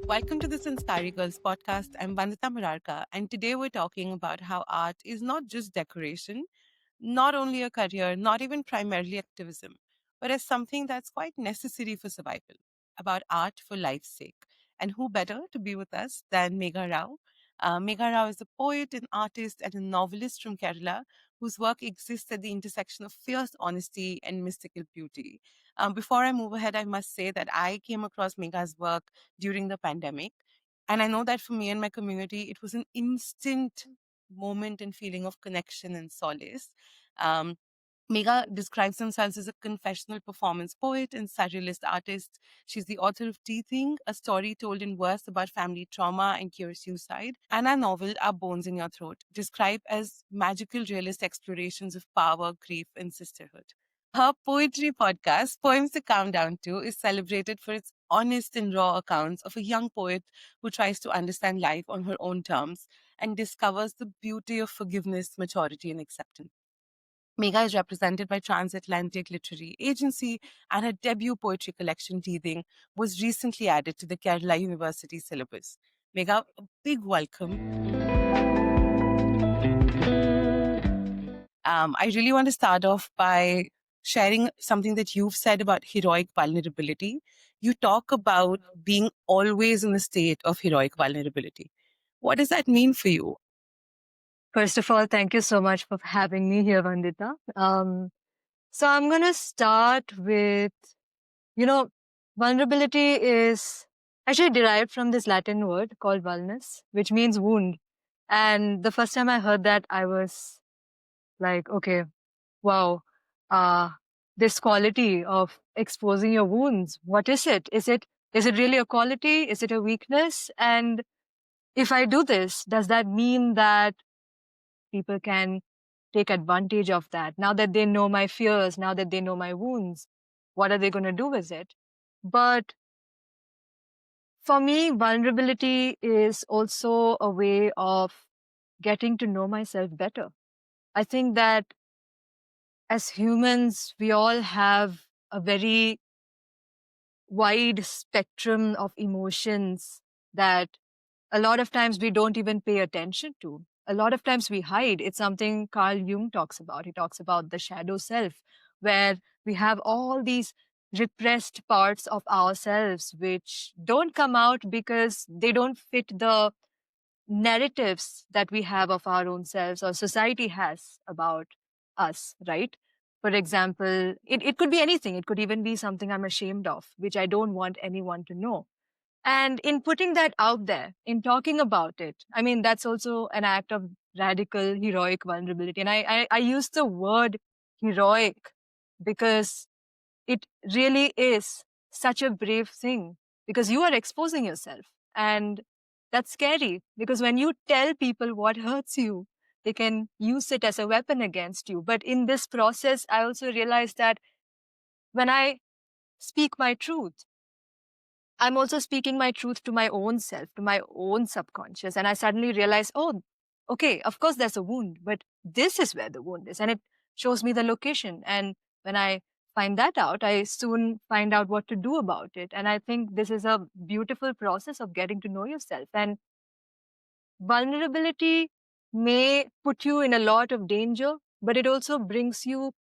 Welcome to the Sanskaari Girls Podcast. I'm Vandita Morarka, and today we're talking about how art is not just decoration, not only a career, not even primarily activism, but as something that's quite necessary for survival, about art for life's sake. And who better to be with us than Megha Rao? Megha Rao is a poet, an artist, and a novelist from Kerala whose work exists at the intersection of fierce honesty and mystical beauty. Before I move ahead, I must say that I came across Megha's work during the pandemic. And I know that for me and my community, it was an instant moment and feeling of connection and solace. Um, Megha describes themselves as a confessional performance poet and surrealist artist. She's the author of Teething, a story told in verse about family trauma and queer suicide, and a novel, Our Bones in Your Throat, described as magical realist explorations of power, grief, and sisterhood. Her poetry podcast, Poems to Calm Down To, is celebrated for its honest and raw accounts of a young poet who tries to understand life on her own terms and discovers the beauty of forgiveness, maturity, and acceptance. Megha is represented by Transatlantic Literary Agency, and her debut poetry collection, Teething, was recently added to the Kerala University syllabus. Megha, a big welcome. I really want to start off by sharing something that you've said about heroic vulnerability. You talk about being always in a state of heroic vulnerability. What does that mean for you? First of all, thank you so much for having me here, Vandita. So I'm going to start with, you know, vulnerability is actually derived from this Latin word called vulnus, which means wound. And the first time I heard that, I was like, okay, wow, uh, this quality of exposing your wounds, what is it? Is it really a quality? Is it a weakness? And if I do this, does that mean that people can take advantage of that? Now that they know my fears, now that they know my wounds, what are they going to do with it? But for me, vulnerability is also a way of getting to know myself better. I think that as humans, we all have a very wide spectrum of emotions that a lot of times we don't even pay attention to. A lot of times we hide. It's something Carl Jung talks about. He talks about the shadow self, where we have all these repressed parts of ourselves which don't come out because they don't fit the narratives that we have of our own selves or society has about us, right? For example, it could be anything. It could even be something I'm ashamed of, which I don't want anyone to know. And in putting that out there, in talking about it, I mean, that's also an act of radical, heroic vulnerability. And I use the word heroic because it really is such a brave thing because you are exposing yourself. And that's scary because when you tell people what hurts you, they can use it as a weapon against you. But in this process, I also realized that when I speak my truth, I'm also speaking my truth to my own self, to my own subconscious. And I suddenly realize, oh, okay, of course there's a wound, but this is where the wound is. And it shows me the location. And when I find that out, I soon find out what to do about it. And I think this is a beautiful process of getting to know yourself. And vulnerability may put you in a lot of danger, but it also brings you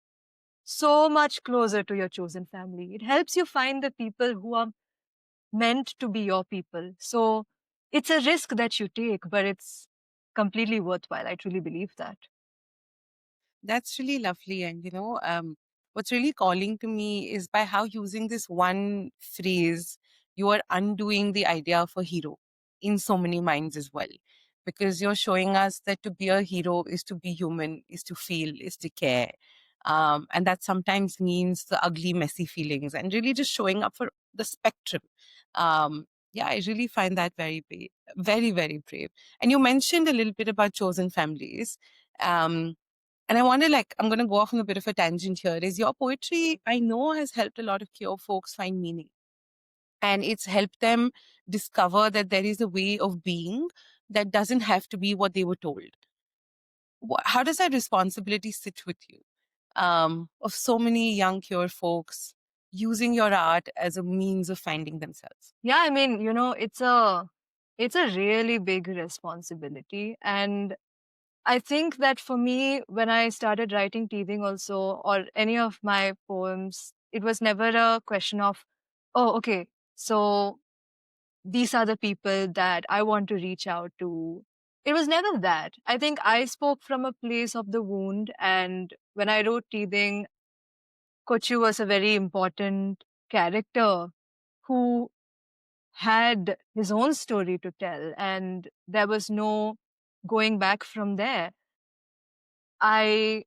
so much closer to your chosen family. It helps you find the people who are meant to be your people. So it's a risk that you take, but it's completely worthwhile. I truly believe that. That's really lovely. And, what's really calling to me is by how using this one phrase, you are undoing the idea of a hero in so many minds as well. Because you're showing us that to be a hero is to be human, is to feel, is to care. And that sometimes means the ugly, messy feelings and really just showing up for the spectrum. Yeah, I really find that very brave, very, very brave. And you mentioned a little bit about chosen families. Um, and I wonder, like, I'm going to go off on a bit of a tangent here. Is your poetry, I know, has helped a lot of queer folks find meaning. And it's helped them discover that there is a way of being that doesn't have to be what they were told. How does that responsibility sit with you? Of so many young queer folks using your art as a means of finding themselves? Yeah, I mean, it's a really big responsibility. And I think that for me, when I started writing teething also, or any of my poems, it was never a question of, oh, okay, so these are the people that I want to reach out to. It was never that. I think I spoke from a place of the wound. And when I wrote teething, Kochu was a very important character who had his own story to tell, and there was no going back from there. I,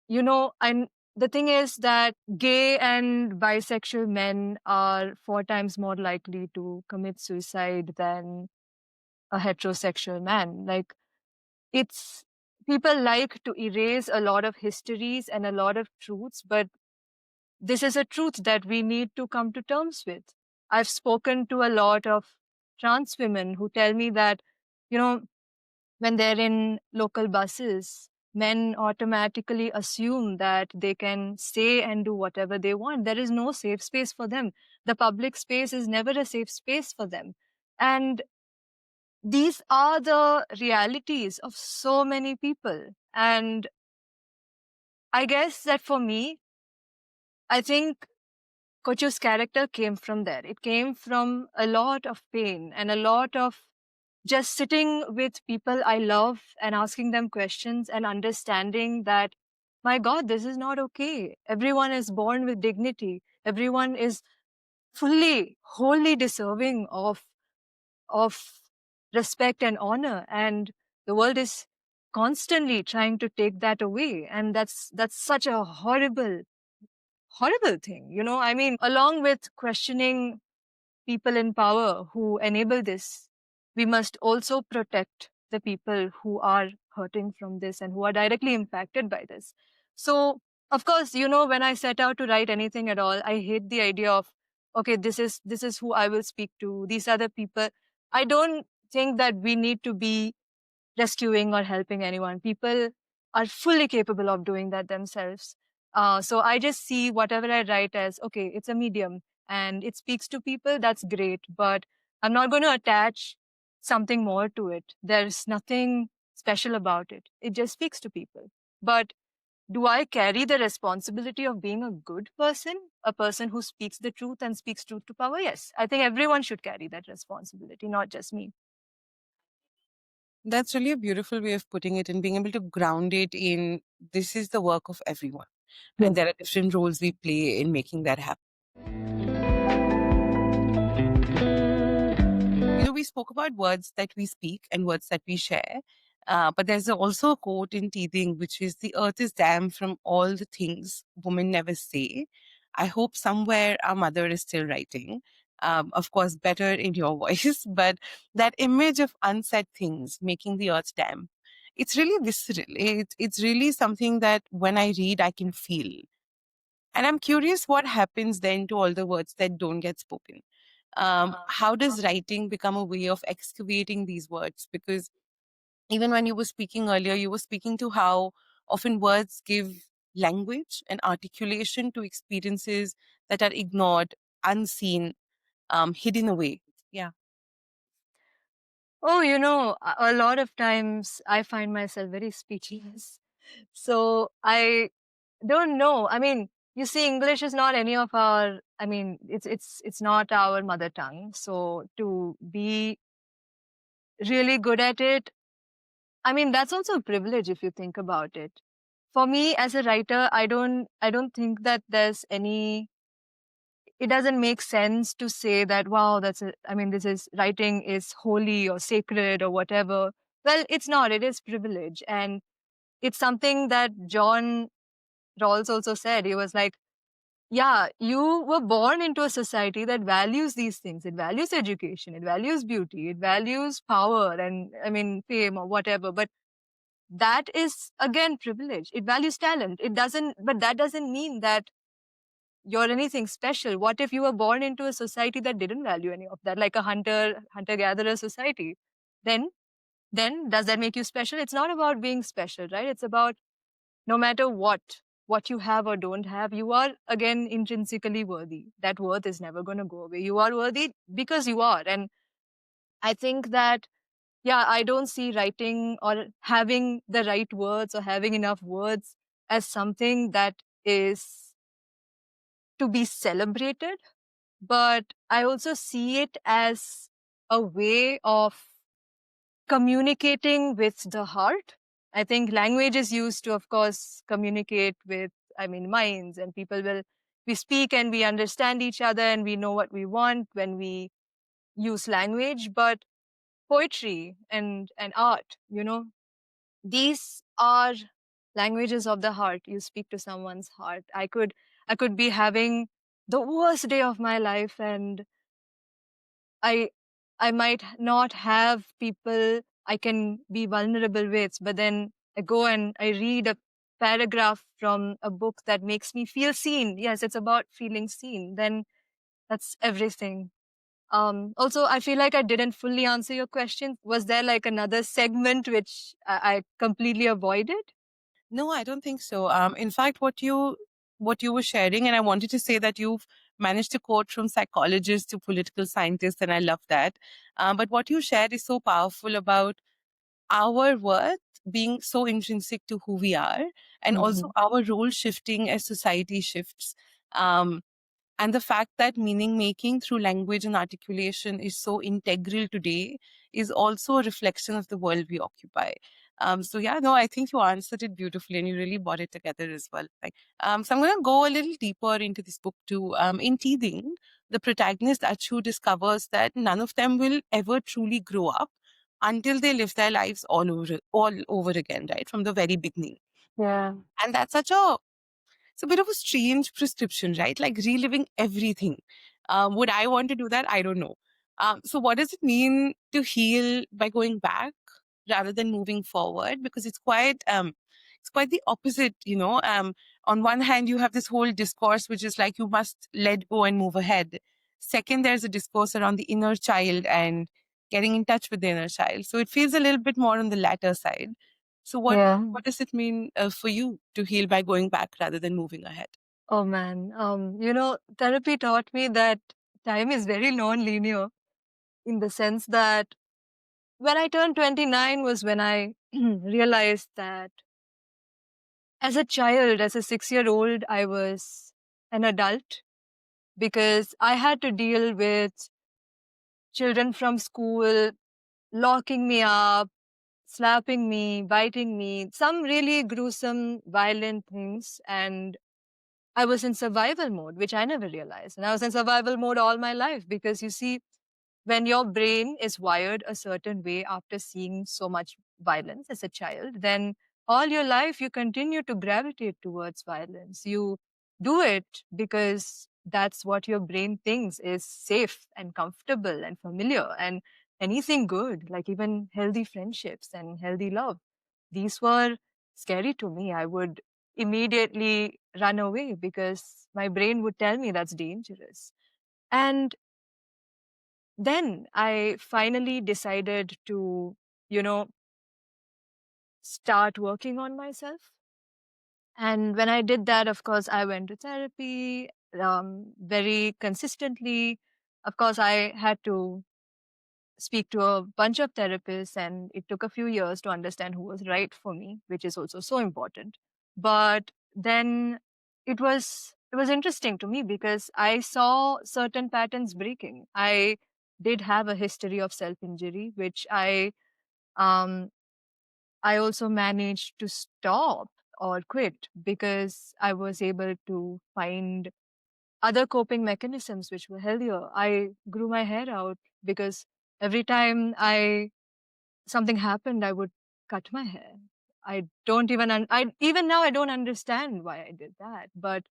and the thing is that gay and bisexual men are 4 times more likely to commit suicide than a heterosexual man. Like, it's people like to erase a lot of histories and a lot of truths, but this is a truth that we need to come to terms with. I've spoken to a lot of trans women who tell me that, you know, when they're in local buses, men automatically assume that they can say and do whatever they want. There is no safe space for them. The public space is never a safe space for them. And these are the realities of so many people. And I guess that for me, I think Kochu's character came from there. It came from a lot of pain and a lot of just sitting with people I love and asking them questions and understanding that, my God, this is not okay. Everyone is born with dignity. Everyone is fully, wholly deserving of respect and honor. And the world is constantly trying to take that away. And that's such a horrible, horrible thing. I mean, along with questioning people in power who enable this, we must also protect the people who are hurting from this and who are directly impacted by this. So, of course, when I set out to write anything at all, I hate the idea of, okay, this is who I will speak to. These are the people. I don't think that we need to be rescuing or helping anyone. People are fully capable of doing that themselves. So I just see whatever I write as, okay, it's a medium and it speaks to people. That's great. But I'm not going to attach something more to it. There's nothing special about it. It just speaks to people. But do I carry the responsibility of being a good person, a person who speaks the truth and speaks truth to power? Yes. I think everyone should carry that responsibility, not just me. That's really a beautiful way of putting it, and being able to ground it in this is the work of everyone. And Yes. there are different roles we play in making that happen. We spoke about words that we speak and words that we share. But there's also a quote in Teething, which is the earth is damn from all the things women never say. I hope somewhere our mother is still writing. Of course, better in your voice, but that image of unsaid things making the earth damn, it's really visceral. It's really something that when I read, I can feel. And I'm curious what happens then to all the words that don't get spoken. How does writing become a way of excavating these words? Because even when you were speaking earlier, you were speaking to how often words give language and articulation to experiences that are ignored, unseen, hidden away. Yeah. Oh, a lot of times I find myself very speechless. So I don't know. I mean, you see, English is not any of our. I mean, it's not our mother tongue. So to be really good at it, I mean, that's also a privilege if you think about it. For me as a writer, I don't think that there's any. It doesn't make sense to say that, wow, I mean, this is writing is holy or sacred or whatever. Well, it's not. It is privilege, and it's something that John Rawls also said. He was like, yeah, you were born into a society that values these things. It values education, it values beauty, it values power, and I mean, fame or whatever. But that is again privilege. It values talent. It doesn't, but that doesn't mean that you're anything special. What if you were born into a society that didn't value any of that, like a hunter gatherer society? Then, then does that make you special? It's not about being special, right? It's about no matter what. what you have or don't have, you are again intrinsically worthy. That worth is never going to go away. You are worthy because you are. And I think that, yeah, I don't see writing or having the right words or having enough words as something that is to be celebrated, but I also see it as a way of communicating with the heart. I think language is used to, of course, communicate with, I mean, minds, and we speak and we understand each other and we know what we want when we use language. But poetry and art, these are languages of the heart. You speak to someone's heart. I could be having the worst day of my life, and I I might not have people I can be vulnerable with, but then I go and I read a paragraph from a book that makes me feel seen. Yes, it's about feeling seen. Then that's everything. Also, I feel like I didn't fully answer your question. Was there like another segment which I completely avoided? No, I don't think so. In fact, what you were sharing, and I wanted to say that you've managed to quote from psychologists to political scientists, and I love that. But what you shared is so powerful about our worth being so intrinsic to who we are, and also Hmm. our role shifting as society shifts. Um, and the fact that meaning making through language and articulation is so integral today is also a reflection of the world we occupy. So yeah, no, I think you answered it beautifully and you really brought it together as well. So I'm going to go a little deeper into this book too. In Teething, the protagonist Achu discovers that none of them will ever truly grow up until they live their lives all over again, right from the very beginning. Yeah. And that's such a it's a bit of a strange prescription, right? Like reliving everything. Would I want to do that? I don't know. So, what does it mean to heal by going back rather than moving forward? Because it's quite the opposite, you know. On one hand, you have this whole discourse which is like you must let go and move ahead. Second, there's a discourse around the inner child and getting in touch with the inner child. So it feels a little bit more on the latter side. So, what Yeah. what does it mean for you to heal by going back rather than moving ahead? Oh man. Therapy taught me that time is very non-linear, in the sense that when I turned 29 was when I realized that as a child, as a 6 year old, I was an adult because I had to deal with children from school locking me up, slapping me, biting me, some really gruesome, violent things. And I was in survival mode, which I never realized. And I was in survival mode all my life because you see, when your brain is wired a certain way after seeing so much violence as a child, then all your life you continue to gravitate towards violence. You do it because that's what your brain thinks is safe and comfortable and familiar. And anything good, like even healthy friendships and healthy love, these were scary to me. I would immediately run away because my brain would tell me that's dangerous. And then I finally decided to, you know, start working on myself. And when I did that, of course, I went to therapy very consistently. Of course, I had to speak to a bunch of therapists, and it took a few years to understand who was right for me, which is also so important. But then it was interesting to me because I saw certain patterns breaking. I did have a history of self injury, which um I also managed to stop or quit because I was able to find other coping mechanisms which were healthier. I grew my hair out because every time I something happened, I would cut my hair. I don't even I even now I don't understand why I did that, but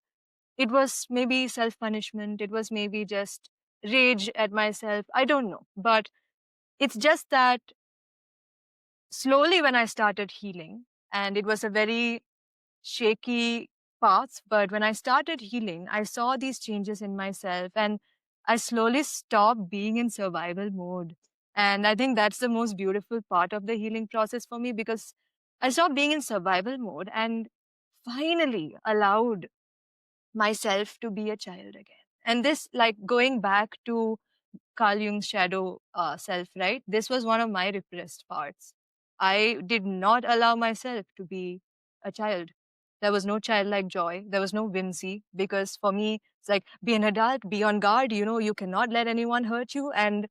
it was maybe self punishment. It was maybe just rage at myself. I don't know, but it's just that slowly when I started healing, and it was a very shaky path, but when I started healing, I saw these changes in myself and I slowly stopped being in survival mode. And I think that's the most beautiful part of the healing process for me because I stopped being in survival mode and finally allowed myself to be a child again. And this, like going back to Carl Jung's shadow self, right? This was one of my repressed parts. I did not allow myself to be a child. There was no childlike joy. There was no whimsy, because for me, it's like, be an adult, be on guard. You cannot let anyone hurt you. And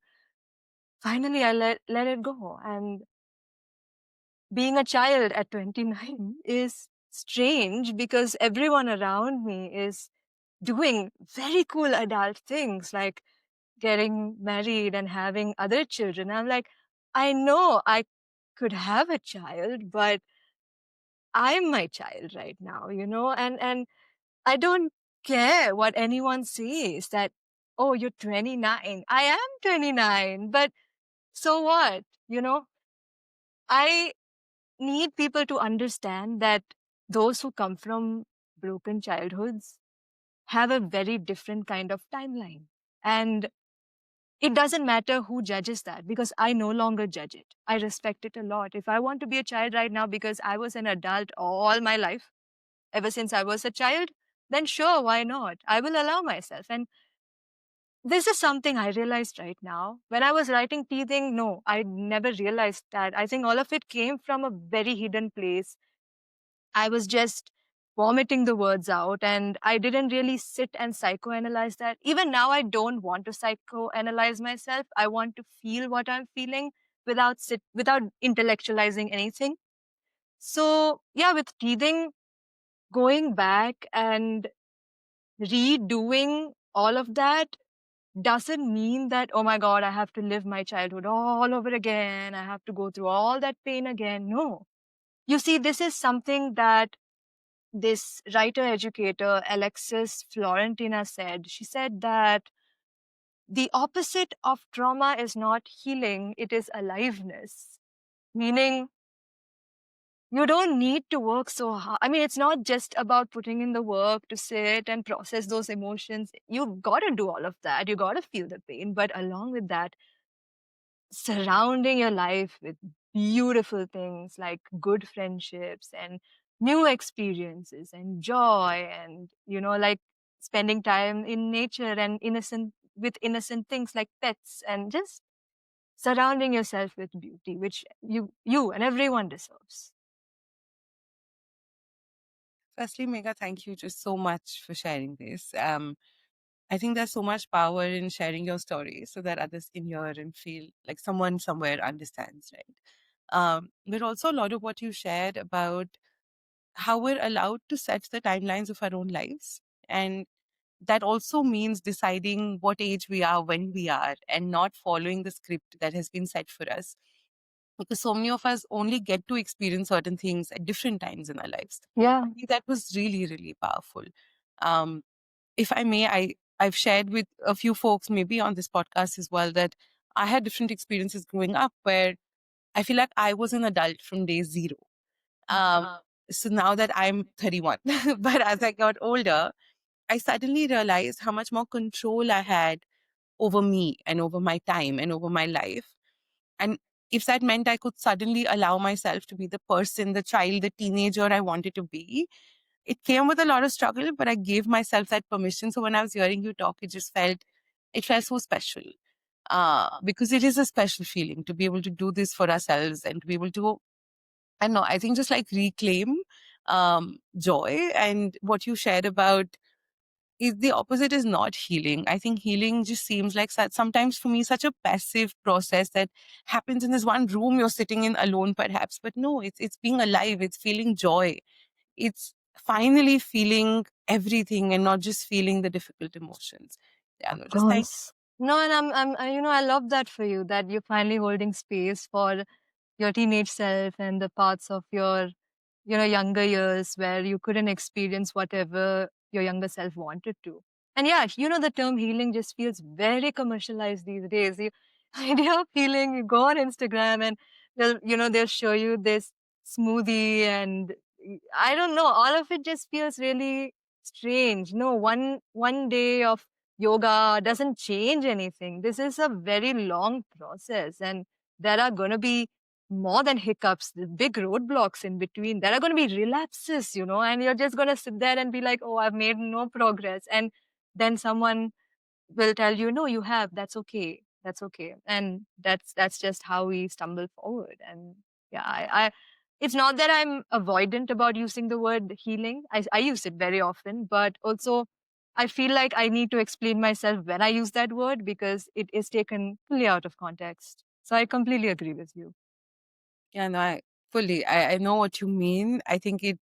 finally, I let it go. And being a child at 29 is strange, because everyone around me is doing very cool adult things, like getting married and having other children. I'm like, I know I could have a child, but I'm my child right now, and I don't care what anyone says that, oh, you're 29. I am 29, but so what? I need people to understand that those who come from broken childhoods have a very different kind of timeline. And it doesn't matter who judges that, because I no longer judge it. I respect it a lot. If I want to be a child right now because I was an adult all my life, ever since I was a child, then sure, why not? I will allow myself. And this is something I realized right now. When I was writing Teething, no, I never realized that. I think all of it came from a very hidden place. I was just vomiting the words out, and I didn't really sit and psychoanalyze that. Even now, I don't want to psychoanalyze myself. I want to feel what I'm feeling without intellectualizing anything. So yeah, with Teething, going back and redoing all of that doesn't mean that, oh my God, I have to live my childhood all over again. I have to go through all that pain again. No. You see, this is something that this writer educator, Alexis Florentina, said. She said that the opposite of trauma is not healing, it is aliveness. Meaning, you don't need to work so hard. I mean, it's not just about putting in the work to sit and process those emotions. You got to do all of that. You got to feel the pain. But along with that, surrounding your life with beautiful things like good friendships and new experiences and joy, and like spending time in nature and innocent things like pets, and just surrounding yourself with beauty, which you and everyone deserves. Firstly, Megha, thank you just so much for sharing this. I think there's so much power in sharing your story so that others can hear and feel like someone somewhere understands, right? But also a lot of what you shared about how we're allowed to set the timelines of our own lives. And that also means deciding what age we are when we are, and not following the script that has been set for us. Because so many of us only get to experience certain things at different times in our lives. Yeah. I think that was really, really powerful. Um, if I may, I've shared with a few folks, maybe on this podcast as well, that I had different experiences growing up where I feel like I was an adult from day zero. Um, so now that I'm 31, but as I got older, I suddenly realized how much more control I had over me and over my time and over my life. And if that meant I could suddenly allow myself to be the person, the child, the teenager I wanted to be, it came with a lot of struggle, but I gave myself that permission. So when I was hearing you talk, it felt so special. Because it is a special feeling to be able to do this for ourselves and to be able to, I don't know, I think just like reclaim joy. And what you shared about is the opposite is not healing. I think healing just seems like sometimes for me such a passive process that happens in this one room you're sitting in alone perhaps. But no, it's being alive, it's feeling joy, it's finally feeling everything and not just feeling the difficult emotions. Yeah, no, Of just thank course. No, and I love that for you, that you're finally holding space for your teenage self and the parts of your younger years where you couldn't experience whatever your younger self wanted to. And yeah, the term healing just feels very commercialized these days. The idea of healing, you go on Instagram and they'll show you this smoothie, and I don't know, all of it just feels really strange. No, one day of yoga doesn't change anything. This is a very long process, and there are going to be more than hiccups, the big roadblocks in between. There are going to be relapses, and you're just going to sit there and be like, oh, I've made no progress. And then someone will tell you, no, you have. That's okay. That's okay. And that's just how we stumble forward. And yeah, it's not that I'm avoidant about using the word healing. I use it very often, but also I feel like I need to explain myself when I use that word because it is taken fully out of context. So I completely agree with you. Yeah, no, I know what you mean. I think it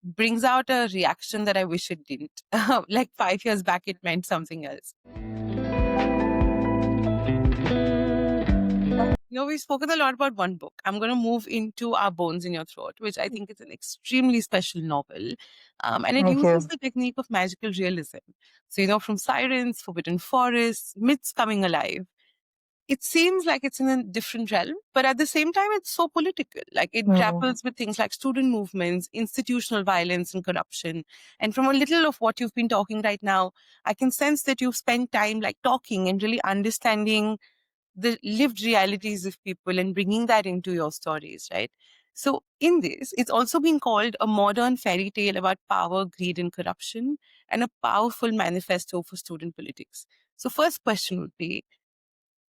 brings out a reaction that I wish it didn't. Like 5 years back, it meant something else. We've spoken a lot about one book. I'm going to move into Our Bones in Your Throat, which I think is an extremely special novel. And it Thank uses you. the technique of magical realism. So, from sirens, forbidden forests, myths coming alive, it seems like it's in a different realm, but at the same time, it's so political. Like it Mm. grapples with things like student movements, institutional violence, and corruption. And from a little of what you've been talking right now, I can sense that you've spent time like talking and really understanding the lived realities of people and bringing that into your stories, right? So in this, it's also being called a modern fairy tale about power, greed, and corruption, and a powerful manifesto for student politics. So first question would be,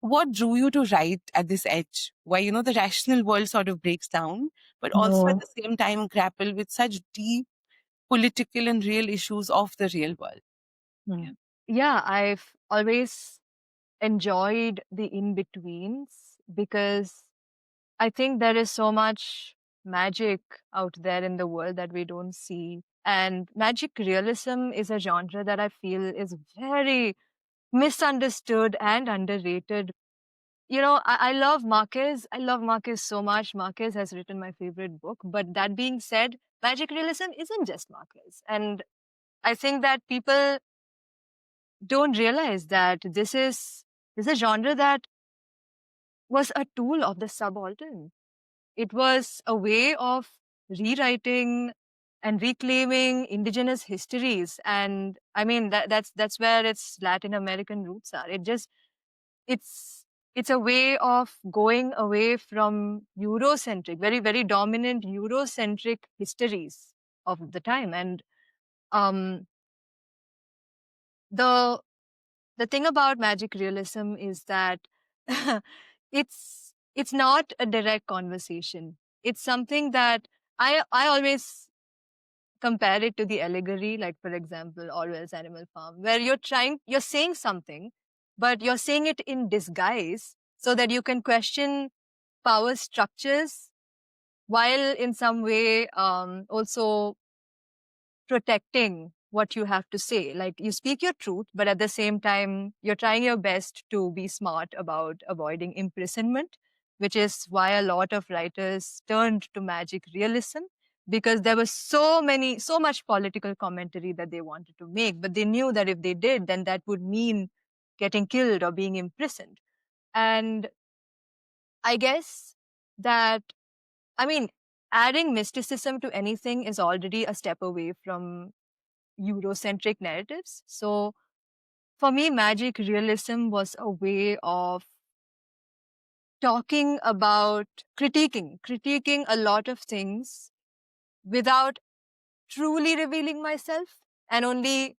what drew you to write at this edge? Why, the rational world sort of breaks down, but also at Mm. the same time grapple with such deep political and real issues of the real world? Mm. Yeah, I've always enjoyed the in betweens because I think there is so much magic out there in the world that we don't see. And magic realism is a genre that I feel is very misunderstood and underrated. I love Marquez. I love Marquez so much. Marquez has written my favorite book. But that being said, magic realism isn't just Marquez. And I think that people don't realize that this is a genre that was a tool of the subaltern. It was a way of rewriting and reclaiming indigenous histories. And I mean that's where its Latin American roots are. It's it's a way of going away from Eurocentric, very, very dominant Eurocentric histories of the time. And um the the thing about magic realism is that it's not a direct conversation. It's something that I always compare it to the allegory, like for example Orwell's Animal Farm, where you're saying something, but you're saying it in disguise so that you can question power structures while in some way also protecting what you have to say. Like you speak your truth, but at the same time, you're trying your best to be smart about avoiding imprisonment, which is why a lot of writers turned to magic realism because there was so much political commentary that they wanted to make, but they knew that if they did, then that would mean getting killed or being imprisoned. And I guess that, I mean, adding mysticism to anything is already a step away from Eurocentric narratives. So for me, magic realism was a way of talking about critiquing a lot of things without truly revealing myself. And only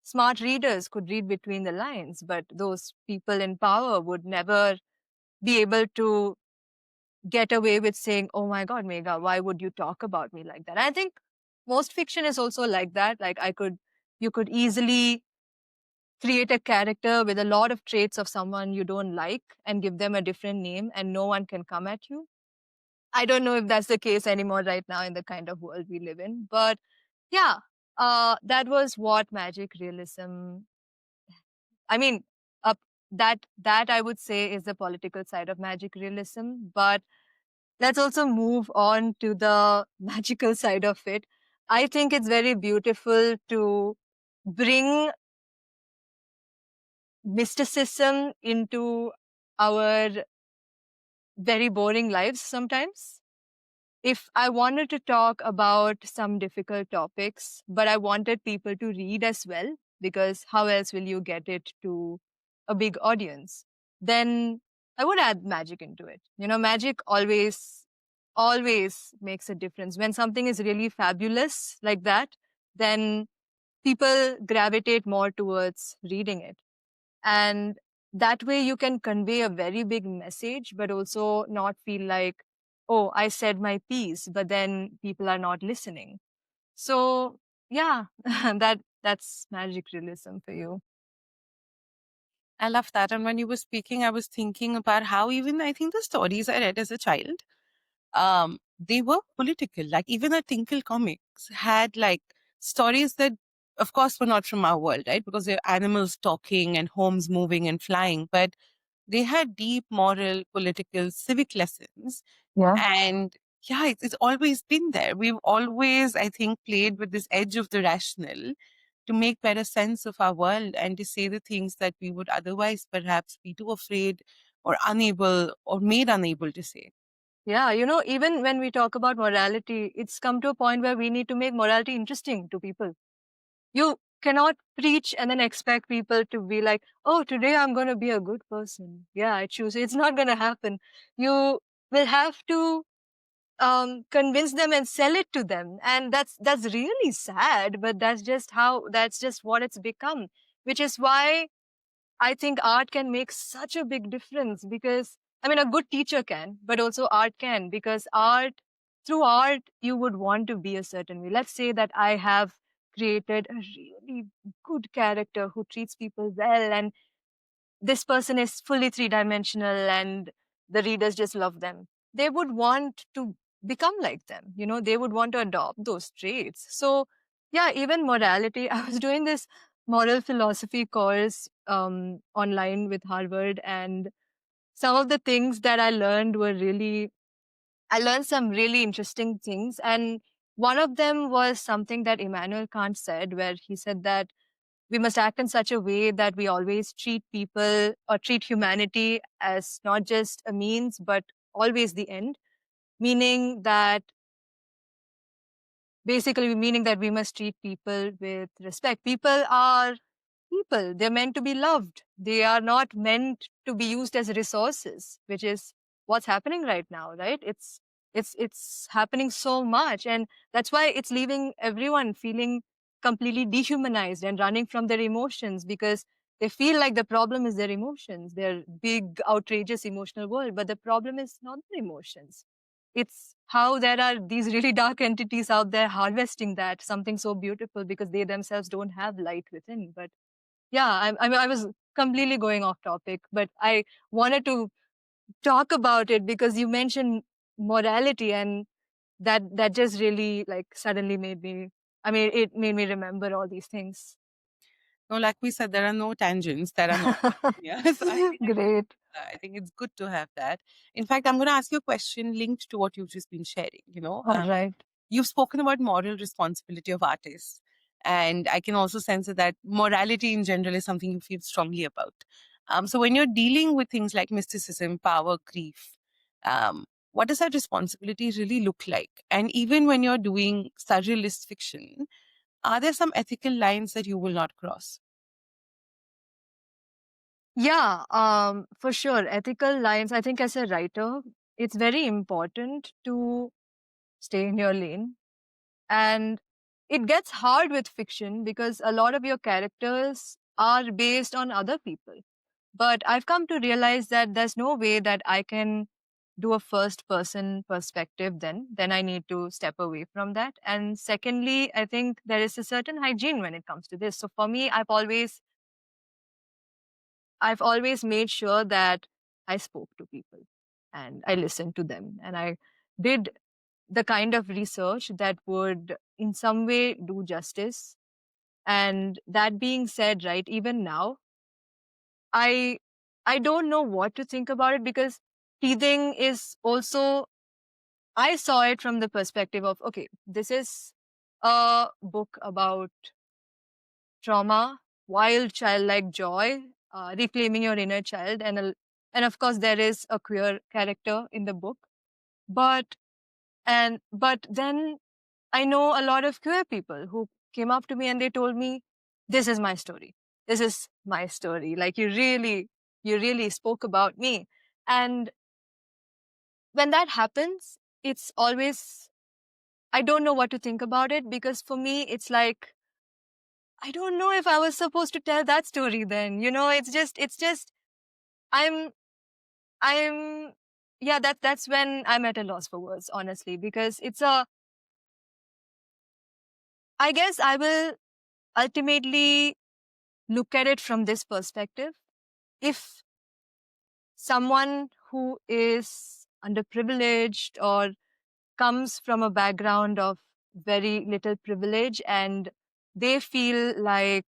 smart readers could read between the lines, but those people in power would never be able to get away with saying, oh my God, Megha, why would you talk about me like that? I think most fiction is also like that. Like you could easily create a character with a lot of traits of someone you don't like and give them a different name and no one can come at you. I don't know if that's the case anymore right now in the kind of world we live in. But yeah, that was what magic realism, I mean, uh, that I would say is the political side of magic realism. But let's also move on to the magical side of it. I think it's very beautiful to bring mysticism into our very boring lives sometimes. If I wanted to talk about some difficult topics, but I wanted people to read as well, because how else will you get it to a big audience? Then I would add magic into it. Magic always makes a difference. When something is really fabulous like that, then people gravitate more towards reading it. And that way you can convey a very big message, but also not feel like, oh, I said my piece, but then people are not listening. So yeah, that's magic realism for you. I love that. And when you were speaking, I was thinking about how even I think the stories I read as a child, they were political. Like even the Tinkle comics had like stories that, of course, were not from our world, right? Because they're animals talking and homes moving and flying, but they had deep moral, political, civic lessons. Yeah. And yeah, it's always been there. We've always, I think, played with this edge of the rational to make better sense of our world and to say the things that we would otherwise perhaps be too afraid or unable or made unable to say. Yeah, even when we talk about morality, it's come to a point where we need to make morality interesting to people. You cannot preach and then expect people to be like, oh, today I'm going to be a good person. Yeah, I choose. It's not going to happen. You will have to convince them and sell it to them. And that's really sad, but that's just what it's become, which is why I think art can make such a big difference because, I mean, a good teacher can, but also art can because through art, you would want to be a certain way. Let's say that I have created a really good character who treats people well, and this person is fully three-dimensional and the readers just love them. They would want to become like them. They would want to adopt those traits. So, yeah, even morality. I was doing this moral philosophy course online with Harvard, and some of the things that I learned some really interesting things. And one of them was something that Immanuel Kant said, where he said that we must act in such a way that we always treat people or treat humanity as not just a means, but always the end. Meaning that meaning that we must treat people with respect. People are people. They're meant to be loved. They are not meant to be used as resources, which is what's happening right now, right? It's happening so much, and that's why it's leaving everyone feeling completely dehumanized and running from their emotions because they feel like the problem is their emotions, their big, outrageous emotional world. But the problem is not their emotions. It's how there are these really dark entities out there harvesting that something so beautiful because they themselves don't have light within. But yeah, I was completely going off topic, but I wanted to talk about it because you mentioned morality, and that just really like suddenly made me. I mean, it made me remember all these things. No, like we said, there are no tangents that are not. Yeah. So Great. I think it's good to have that. In fact, I'm going to ask you a question linked to what you've just been sharing. All right. You've spoken about moral responsibility of artists. And I can also sense that morality in general is something you feel strongly about. So when you're dealing with things like mysticism, power, grief, what does that responsibility really look like? And even when you're doing surrealist fiction, are there some ethical lines that you will not cross? Yeah, for sure. Ethical lines. I think as a writer, it's very important to stay in your lane. And it gets hard with fiction because a lot of your characters are based on other people. But I've come to realize that there's no way that I can do a first person perspective then I need to step away from that. And secondly, I think there is a certain hygiene when it comes to this. So for me, I've always made sure that I spoke to people and I listened to them and I did the kind of research that would in some way do justice. And that being said, right, even now, I I don't know what to think about it because teething is also I saw it from the perspective of okay, this is a book about trauma, wild childlike joy, reclaiming your inner child, and of course there is a queer character in the book. But but then I know a lot of queer people who came up to me and they told me, "This is my story. This is my story. Like you really spoke about me." And when that happens, it's always, I don't know what to think about it, because for me, it's like, I don't know if I was supposed to tell that story then. It's just, I'm, I'm, yeah, that's when I'm at a loss for words, honestly, because I guess I will ultimately look at it from this perspective. If someone who is underprivileged or comes from a background of very little privilege, and they feel like,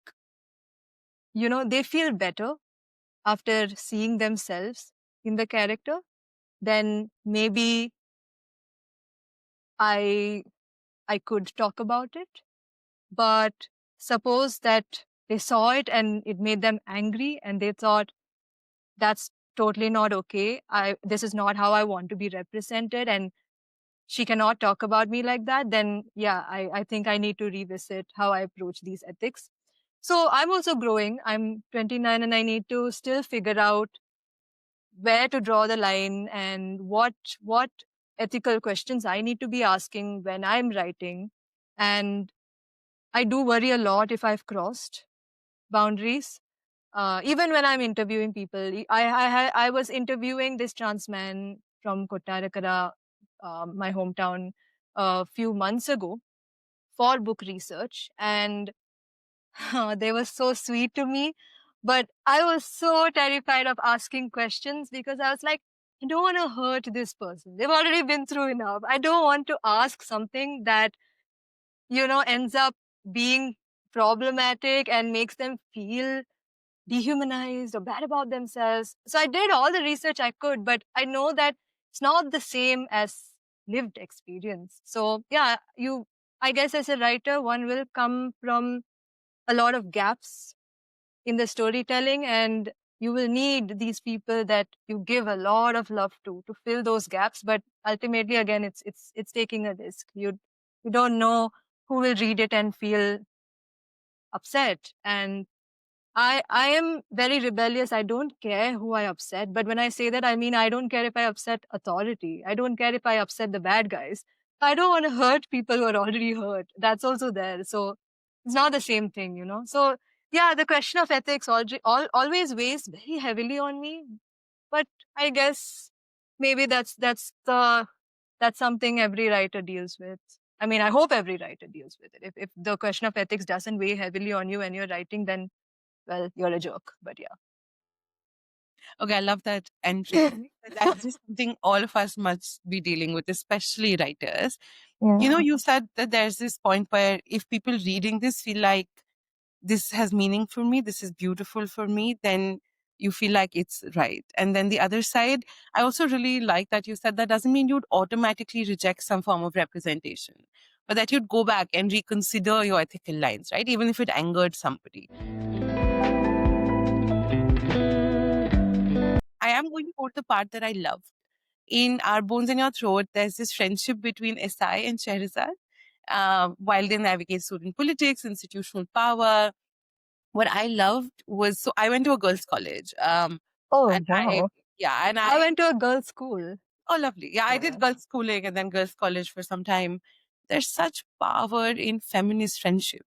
they feel better after seeing themselves in the character, then maybe I I could talk about it. But suppose that they saw it and it made them angry and they thought, that's totally not okay. This is not how I want to be represented, and she cannot talk about me like that, then yeah, I think I need to revisit how I approach these ethics. So I'm also growing. I'm 29 and I need to still figure out where to draw the line and what ethical questions I need to be asking when I'm writing. And I do worry a lot if I've crossed boundaries. Even when I'm interviewing people, I was interviewing this trans man from Kottarakara, my hometown, a few months ago for book research, and they were so sweet to me. But I was so terrified of asking questions because I was like, I don't want to hurt this person. They've already been through enough. I don't want to ask something that, ends up being problematic and makes them feel dehumanized or bad about themselves. So I did all the research I could, but I know that it's not the same as lived experience. So yeah, I guess as a writer, one will come from a lot of gaps in the storytelling, and you will need these people that you give a lot of love to fill those gaps. But ultimately, again, it's taking a risk. You don't know who will read it and feel upset. And I am very rebellious. I don't care who I upset. But when I say that, I mean I don't care if I upset authority. I don't care if I upset the bad guys. I don't want to hurt people who are already hurt. That's also there. So it's not the same thing. So yeah, the question of ethics always weighs very heavily on me. But I guess maybe that's something every writer deals with. I mean, I hope every writer deals with it. If the question of ethics doesn't weigh heavily on you when you're writing, then well, you're a jerk. But Okay, I love that entry. yeah. That's just something all of us must be dealing with, especially writers. Yeah. You said that there's this point where if people reading this feel like this has meaning for me, this is beautiful for me, then you feel like it's right. And then the other side, I also really like that you said that doesn't mean you'd automatically reject some form of representation, but that you'd go back and reconsider your ethical lines, right? Even if it angered somebody. I am going to quote the part that I love. In Our Bones in Your Throat, there's this friendship between Esai and Shahrazad while they navigate student politics, institutional power. What I loved was, so I went to a girls' college. Oh, And wow. yeah, and I went to a girls' school. oh, lovely. Yeah, I Oh, did yeah. girls' schooling and then girls' college for some time. There's such power in feminist friendship.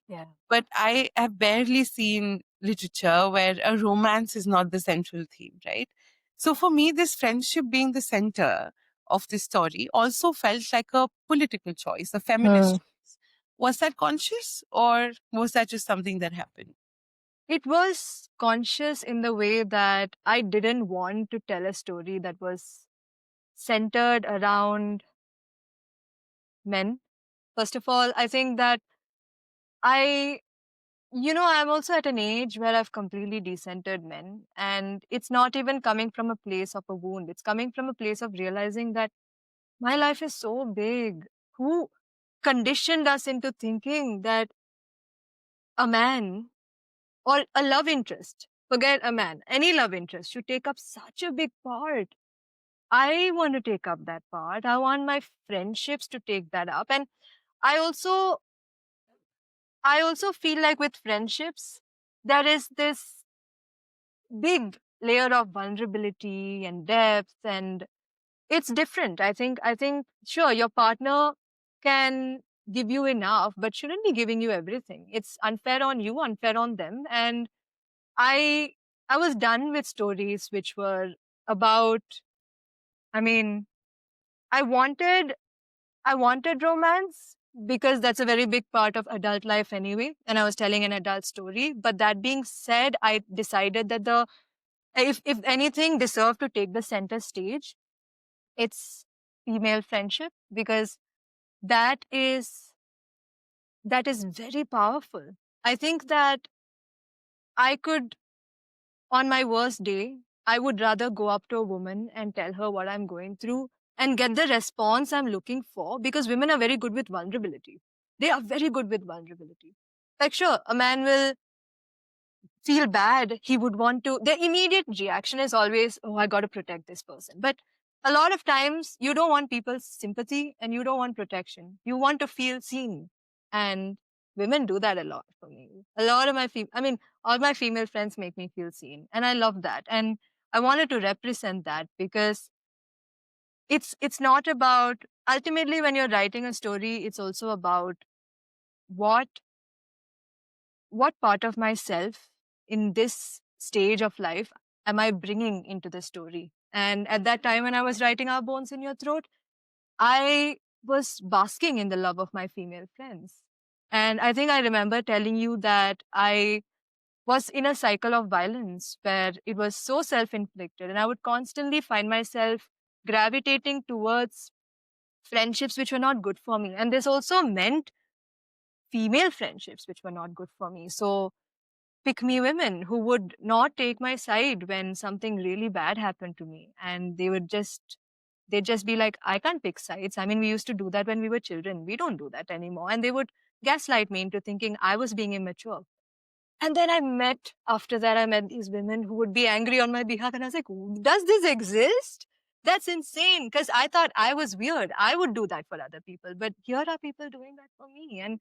Yeah. But I have barely seen literature where a romance is not the central theme, right? So for me, this friendship being the center of the story also felt like a political choice, a feminist Hmm. choice. Was that conscious or was that just something that happened? It was conscious in the way that I didn't want to tell a story that was centered around men. First of all, I think that I, I'm also at an age where I've completely decentered men. And it's not even coming from a place of a wound. It's coming from a place of realizing that my life is so big. Who conditioned us into thinking that a man or a love interest, forget a man, any love interest should take up such a big part? I want to take up that part. I want my friendships to take that up. And I also, I also feel like with friendships, there is this big layer of vulnerability and depth, and it's different. I think sure, your partner can give you enough, but shouldn't be giving you everything. It's unfair on you, unfair on them. And I I was done with stories which were about, I mean, I wanted I wanted romance because that's a very big part of adult life anyway, and I was telling an adult story. But that being said, I decided that the if anything deserved to take the center stage, it's female friendship, because that is that is very powerful. I think that I could, on my worst day, I would rather go up to a woman and tell her what I'm going through and get the response I'm looking for, because women are very good with vulnerability. They are very good with vulnerability. Like, sure, a man will feel bad. He would want to, the immediate reaction is always, oh, I got to protect this person. But a lot of times, you don't want people's sympathy and you don't want protection. You want to feel seen. And women do that a lot for me. A lot of all my female friends make me feel seen. And I love that. And I wanted to represent that because it's not about, ultimately, when you're writing a story, it's also about what what part of myself in this stage of life am I bringing into the story? And at that time, when I was writing Our Bones in Your Throat, I was basking in the love of my female friends. And I think I remember telling you that I was in a cycle of violence where it was so self inflicted, and I would constantly find myself gravitating towards friendships which were not good for me. And this also meant female friendships which were not good for me. So pick me women who would not take my side when something really bad happened to me, and they'd just be like, I can't pick sides. I mean, we used to do that when we were children. We don't do that anymore. And they would gaslight me into thinking I was being immature. And then after that, I met these women who would be angry on my behalf. And I was like, does this exist? That's insane. Because I thought I was weird. I would do that for other people. But here are people doing that for me. And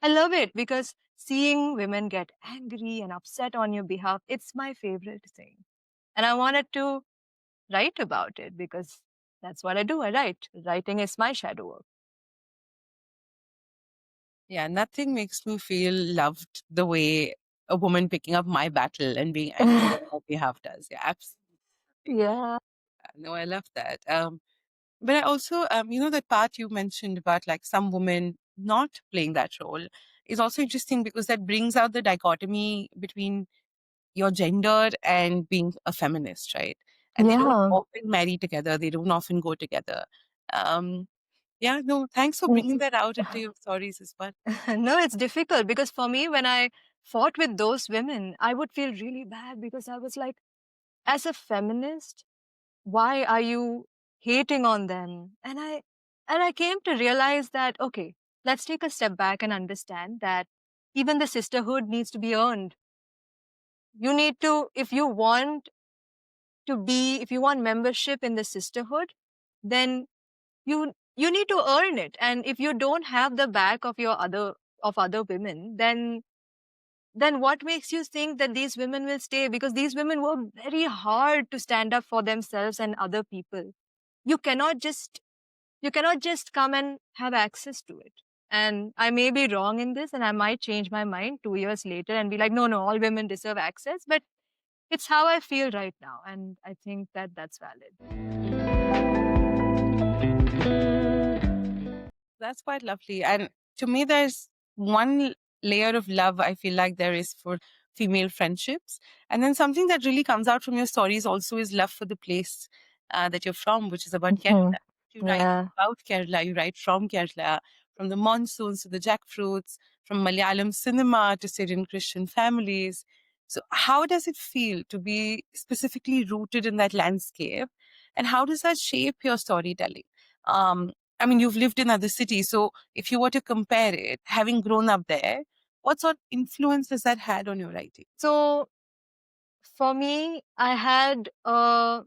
I love it because seeing women get angry and upset on your behalf, it's my favorite thing. And I wanted to write about it because that's what I do. I write. Writing is my shadow work. Yeah, nothing makes me feel loved the way a woman picking up my battle and being angry on my behalf does. Yeah, absolutely. Yeah. No, I love that. But I also, that part you mentioned about like some women not playing that role is also interesting because that brings out the dichotomy between your gender and being a feminist, right? And they don't Yeah. often marry together. They don't often go together. Um, yeah, no, thanks for bringing that out into your stories as well. No, it's difficult because for me, when I fought with those women, I would feel really bad because I was like, as a feminist, why are you hating on them? And I came to realize that, okay, let's take a step back and understand that even the sisterhood needs to be earned. You need to, if you want membership in the sisterhood, then you need to earn it. And if you don't have the back of other women, then what makes you think that these women will stay? Because these women work very hard to stand up for themselves and other people. You cannot just come and have access to it. And I may be wrong in this, and I might change my mind 2 years later and be like, no, no, all women deserve access. But it's how I feel right now, and I think that that's valid. That's quite lovely. And to me, there's one layer of love I feel like there is for female friendships. And then something that really comes out from your stories also is love for the place that you're from, which is about Mhm. Kerala. You write Yeah. about Kerala, you write from Kerala, from the monsoons to the jackfruits, from Malayalam cinema to Syrian Christian families. So, how does it feel to be specifically rooted in that landscape? And how does that shape your storytelling? Um, I mean, you've lived in other cities. So if you were to compare it, having grown up there, what sort of influence has that had on your writing? So for me, I had a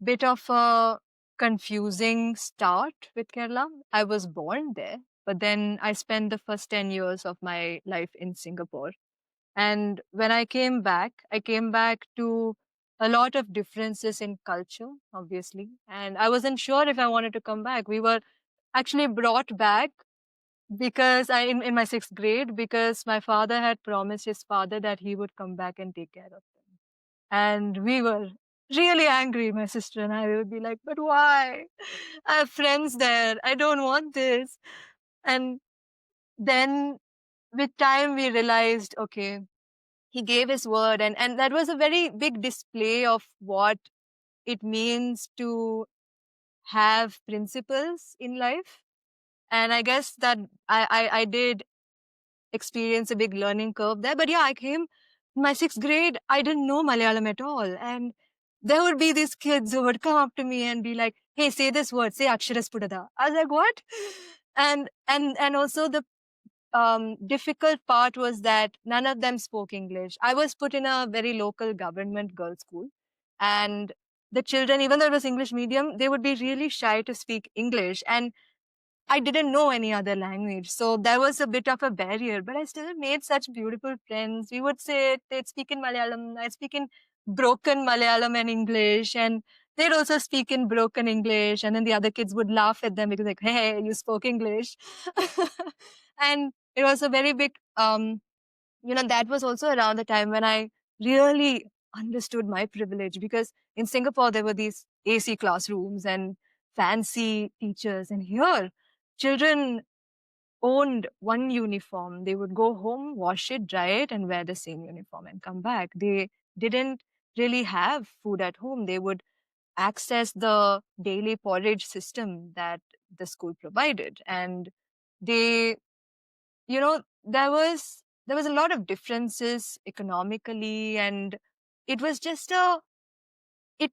bit of a confusing start with Kerala. I was born there, but then I spent the first 10 years of my life in Singapore. And when I came back to a lot of differences in culture, obviously. And I wasn't sure if I wanted to come back. We were actually brought back because in my sixth grade, because my father had promised his father that he would come back and take care of them. And we were really angry, my sister and I. We would be like, but why? I have friends there. I don't want this. And then with time, we realized, okay, he gave his word. And that was a very big display of what it means to have principles in life. And I guess that I did experience a big learning curve there. But yeah, I came in my sixth grade, I didn't know Malayalam at all. And there would be these kids who would come up to me and be like, hey, say this word, say Aksharaspudada. I was like, what? And also the difficult part was that none of them spoke English. I was put in a very local government girls' school, and the children, even though it was English medium, they would be really shy to speak English. And I didn't know any other language. So there was a bit of a barrier, but I still made such beautiful friends. We would say they'd speak in Malayalam. I speak in broken Malayalam and English. And they'd also speak in broken English. And then the other kids would laugh at them because like, hey, you spoke English. And it was a very big, that was also around the time when I really understood my privilege, because in Singapore, there were these AC classrooms and fancy teachers. And here, children owned one uniform. They would go home, wash it, dry it, and wear the same uniform and come back. They didn't really have food at home. They would access the daily porridge system that the school provided. And they, there was a lot of differences economically, and it was just a it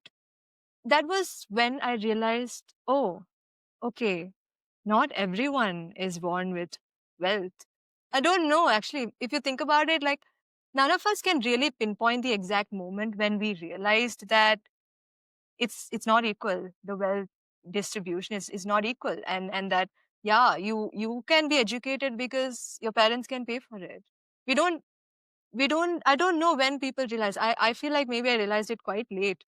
that was when I realized, oh, okay, not everyone is born with wealth. I don't know, actually, if you think about it, like, none of us can really pinpoint the exact moment when we realized that it's not equal. The wealth distribution is not equal. And that, yeah, you can be educated because your parents can pay for it. We don't I don't know when people realize. I feel like maybe I realized it quite late,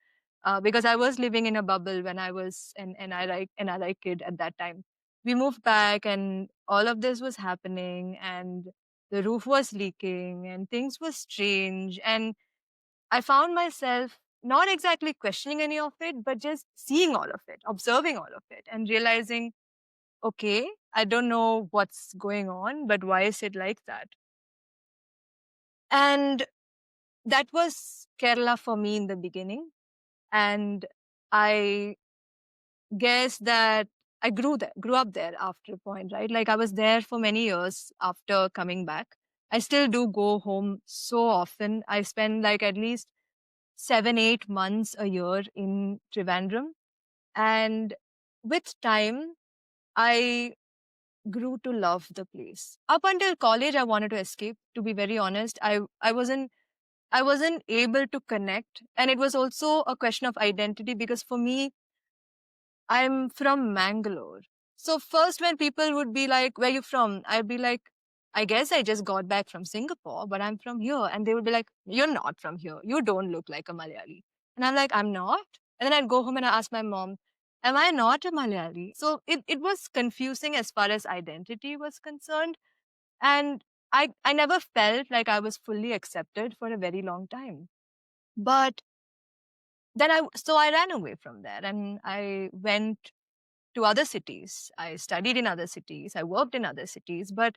because I was living in a bubble when I was an NRI kid at that time. We moved back and all of this was happening, and the roof was leaking and things were strange. And I found myself not exactly questioning any of it, but just seeing all of it, observing all of it, and realizing, okay, I don't know what's going on, but why is it like that? And that was Kerala for me in the beginning. And I guess that I grew up there after a point, right? Like, I was there for many years after coming back. I still do go home so often. I spend like at least 7, 8 months a year in Trivandrum. And with time, I grew to love the place. Up until college, I wanted to escape. To be very honest, I wasn't able to connect. And it was also a question of identity, because for me, I'm from Mangalore. So first, when people would be like, where you from? I'd be like, I guess I just got back from Singapore, but I'm from here. And they would be like, you're not from here. You don't look like a Malayali. And I'm like, I'm not. And then I'd go home and I ask my mom, am I not a Malayali? So it was confusing as far as identity was concerned. And I never felt like I was fully accepted for a very long time. But then I ran away from there and I went to other cities. I studied in other cities. I worked in other cities. But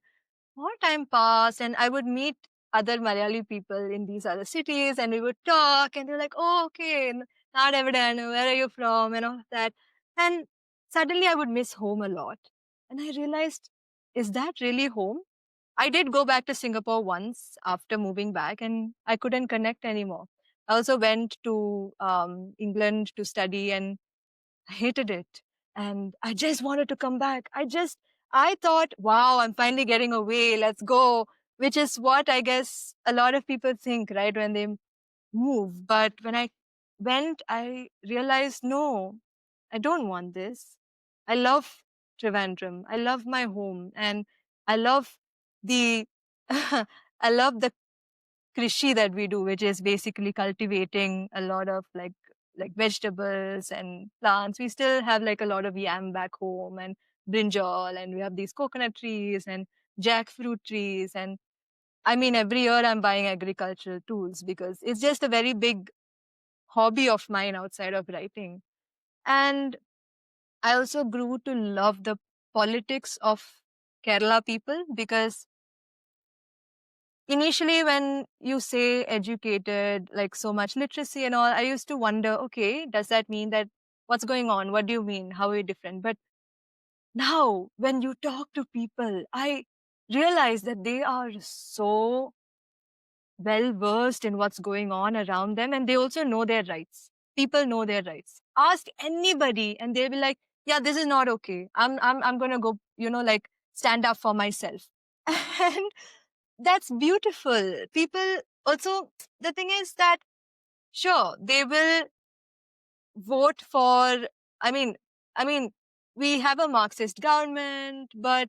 more time passed and I would meet other Malayali people in these other cities and we would talk and they're like, oh, okay, not Evident, where are you from? And all of that. And suddenly I would miss home a lot. And I realized, is that really home? I did go back to Singapore once after moving back and I couldn't connect anymore. I also went to England to study and I hated it. And I just wanted to come back. I thought, wow, I'm finally getting away. Let's go. Which is what I guess a lot of people think, right, when they move. But when I went, I realized, no, I don't want this. I love Trivandrum. I love my home. And I love the, I love the krishi that we do, which is basically cultivating a lot of like vegetables and plants. We still have like a lot of yam back home and brinjal, and we have these coconut trees and jackfruit trees. And I mean, every year I'm buying agricultural tools because it's just a very big hobby of mine outside of writing. And I also grew to love the politics of Kerala people because initially when you say educated, like so much literacy and all, I used to wonder, okay, does that mean that what's going on? What do you mean? How are you different? But now when you talk to people, I realize that they are so well versed in what's going on around them, and they also know their rights. People know their rights. Ask anybody and they'll be like, yeah, this is not okay. I'm gonna go, like stand up for myself. And that's beautiful. People also, the thing is that sure, they will vote for, I mean, I mean, we have a Marxist government, but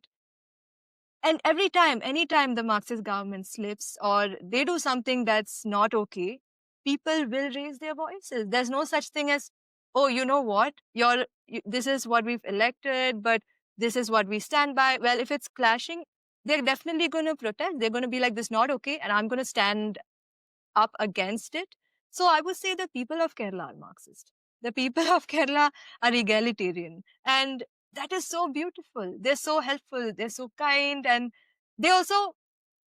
and every time, anytime the Marxist government slips or they do something that's not okay, people will raise their voices. There's no such thing as, oh, you know what? This is what we've elected, but this is what we stand by. Well, if it's clashing, they're definitely going to protest. They're going to be like, this not okay, and I'm going to stand up against it. So I would say the people of Kerala are Marxist. The people of Kerala are egalitarian. And that is so beautiful. They're so helpful. They're so kind. And they also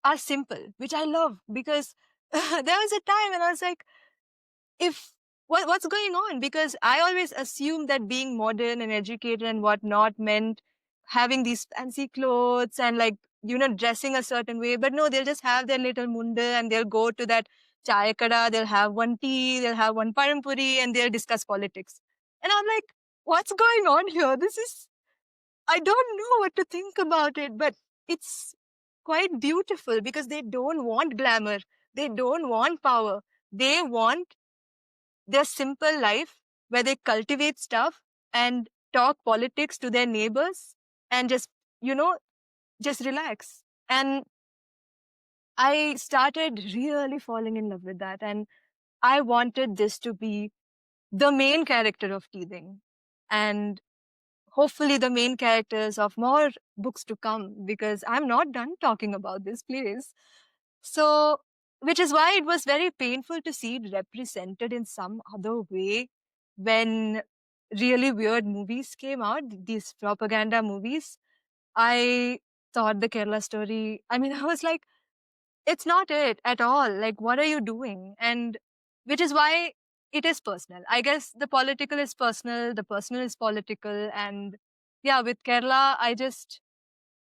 are simple, which I love because there was a time when I was like, if what's going on? Because I always assumed that being modern and educated and whatnot meant having these fancy clothes and like dressing a certain way. But no, they'll just have their little munda and they'll go to that chai kada, they'll have one tea, they'll have one parampuri, and they'll discuss politics. And I'm like, what's going on here? This is, I don't know what to think about it, but it's quite beautiful because they don't want glamour, they don't want power, they want their simple life where they cultivate stuff and talk politics to their neighbors and just, you know, just relax. And I started really falling in love with that. And I wanted this to be the main character of Teething. And hopefully the main characters of more books to come because I'm not done talking about this place. So, which is why it was very painful to see it represented in some other way when really weird movies came out, these propaganda movies. I thought the Kerala story, I mean, I was like, it's not it at all. Like, what are you doing? And which is why it is personal. I guess the political is personal, the personal is political. And yeah, with Kerala, I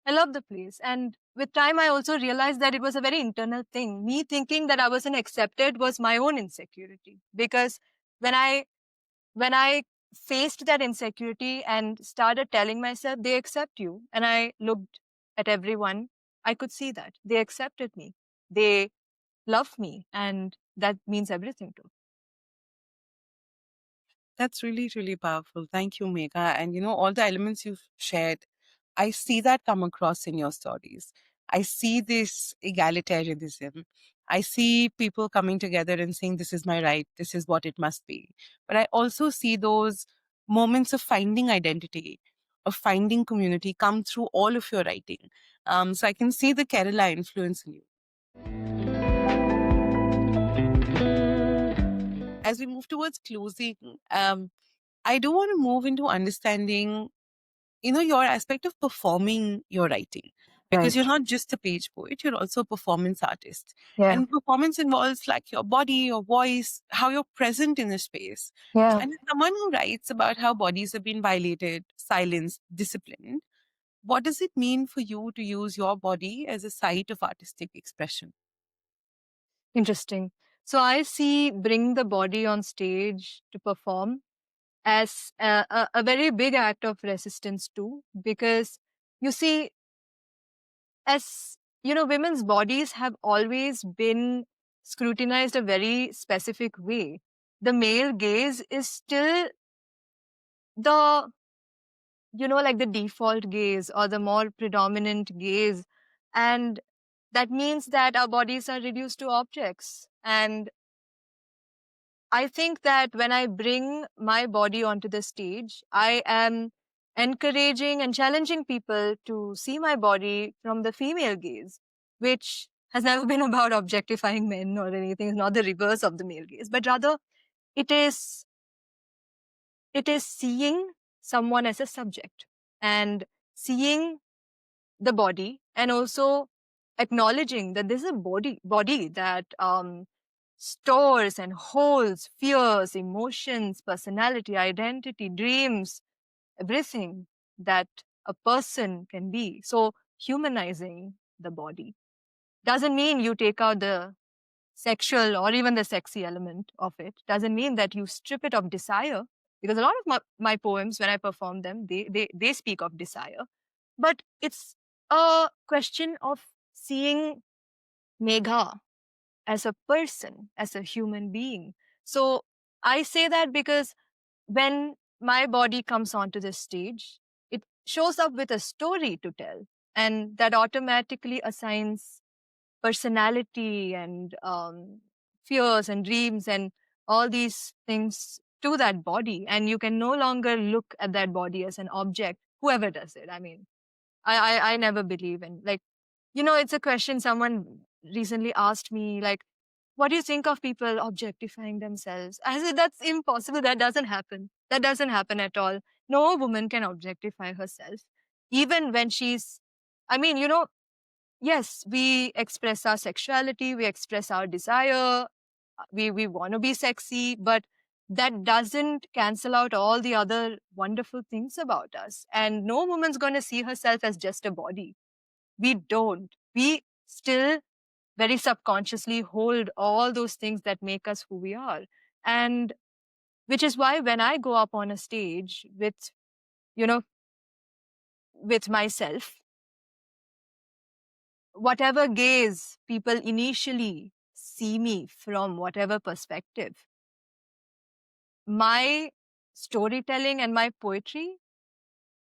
love the place. And with time, I also realized that it was a very internal thing. Me thinking that I wasn't accepted was my own insecurity. Because when I faced that insecurity and started telling myself, they accept you. And I looked at everyone, I could see that. They accepted me. They love me. And that means everything to. That's really, really powerful. Thank you, Megha. And all the elements you've shared, I see that come across in your stories. I see this egalitarianism. I see people coming together and saying, this is my right, this is what it must be. But I also see those moments of finding identity, of finding community come through all of your writing. So I can see the Kerala influence in you. As we move towards closing, I do want to move into understanding, your aspect of performing your writing. Because Right. you're not just a page poet, you're also a performance artist. Yeah. And performance involves like your body, your voice, how you're present in a space. Yeah. And as someone who writes about how bodies have been violated, silenced, disciplined, what does it mean for you to use your body as a site of artistic expression? Interesting. So I see bring the body on stage to perform as a very big act of resistance too, because you see, as women's bodies have always been scrutinized a very specific way. The male gaze is still the, like the default gaze or the more predominant gaze. And That means that our bodies are reduced to objects. And I think that when I bring my body onto the stage, I am encouraging and challenging people to see my body from the female gaze, which has never been about objectifying men or anything. It's not the reverse of the male gaze, but rather it is it is seeing someone as a subject and seeing the body, and also acknowledging that this is a body that stores and holds fears, emotions, personality, identity, dreams, everything that a person can be. So humanizing the body doesn't mean you take out the sexual or even the sexy element of it. Doesn't mean that you strip it of desire, because a lot of my poems, when I perform them, they speak of desire. But it's a question of seeing Megha as a person, as a human being. So I say that because when my body comes onto the stage, it shows up with a story to tell, and that automatically assigns personality and fears and dreams and all these things to that body. And you can no longer look at that body as an object, whoever does it. I mean, I never believe in, like, it's a question someone recently asked me, like, what do you think of people objectifying themselves? I said, that's impossible. That doesn't happen. That doesn't happen at all. No woman can objectify herself. Even when she's, I mean, yes, we express our sexuality, we express our desire, we want to be sexy, but that doesn't cancel out all the other wonderful things about us. And no woman's going to see herself as just a body. We don't. We still very subconsciously hold all those things that make us who we are. And which is why when I go up on a stage you know, with myself, whatever gaze people initially see me from, whatever perspective, my storytelling and my poetry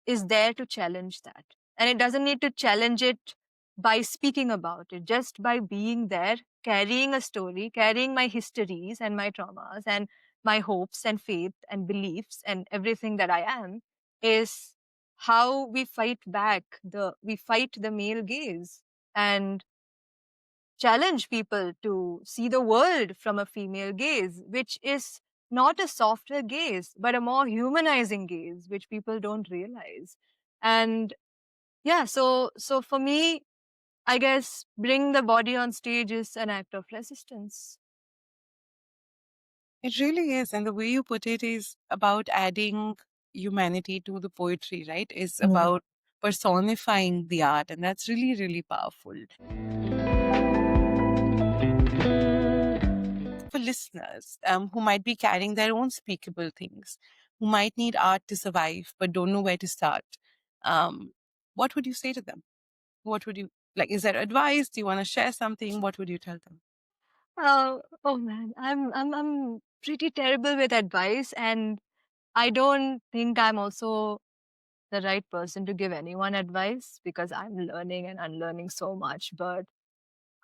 is there to challenge that. And it doesn't need to challenge it by speaking about it, just by being there, carrying a story, carrying my histories and my traumas and my hopes and faith and beliefs and everything that I am, is how we fight back we fight the male gaze and challenge people to see the world from a female gaze, which is not a softer gaze, but a more humanizing gaze, which people don't realize. And yeah, so for me, I guess bring the body on stage is an act of resistance. It really is. And the way you put it is about adding humanity to the poetry, right? It's Mm. about personifying the art. And that's really, really powerful. For listeners who might be carrying their own speakable things, who might need art to survive but don't know where to start, um, what would you say to them? What would you like? Is there advice? Do you want to share something? What would you tell them? Oh man, I'm pretty terrible with advice, and I don't think I'm also the right person to give anyone advice because I'm learning and unlearning so much. But